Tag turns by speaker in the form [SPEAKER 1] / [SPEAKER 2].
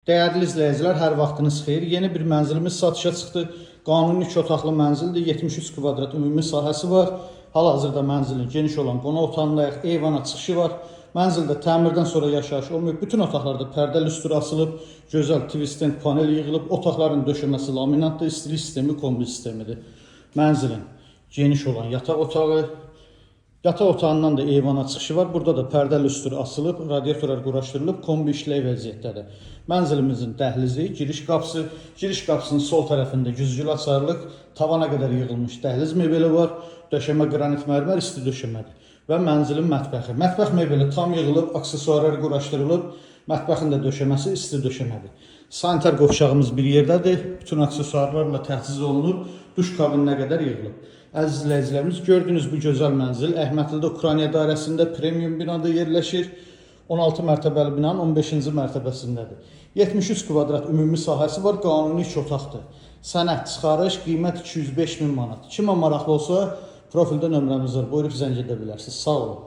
[SPEAKER 1] Değerli izləyicilər, hər vaxtınız xeyir. Yeni bir mənzilimiz satışa çıxdı. Qanuni 2 otaqlı mənzildir. 73 kvadrat ümumi sahəsi var. Hal-hazırda mənzilin geniş olan qonaq otağındayıq. Eyvana çıxışı var. Mənzildə təmirdən sonra yaşayış olmayıb. Bütün otaqlarda pərdə lüstru asılıb. Gözəl twist panel yığılıb. Otaqların döşəməsi laminatdır. İstilik sistemi kombi sistemidir. Mənzilin geniş olan yataq otağı. Yataq otağından da eyvana çıxışı var. Burada da pərdə lüstru asılıb, radiatorlar quraşdırılıb, kombi işlək vəziyyətdədir. Mənzilimizin dəhlizi, giriş qapısının sol tərəfində güzgül açarlıq, tavana qədər yığılmış dəhliz mebeli var. Döşəmə qranit mərmər, isti döşəmədir. Və mənzilin mətbəxi. Mətbəx mebeli tam yığılıb, aksesuarlar quraşdırılıb, mətbəxin də döşəməsi isti döşəmədir. Sanitar qovşağımız bir yerdədir. Bütün aksesuarlarla təchiz olunub, duş kabininə qədər yığılıb. Əziz izləyicilərimiz, gördüyünüz bu gözəl mənzil Əhmədlidə Ukrayna dairəsində premium binada yerləşir. 16 mərtəbəli binanın 15-ci mərtəbəsindədir. 73 kvadrat ümumi sahəsi var, qanuni 2 otaqdır. Sənəd çıxarış, qiymət 205 min manat. Kimə maraqlı olsa, profildə nömrəmiz var, buyurub zəng edə bilərsiniz. Sağ olun.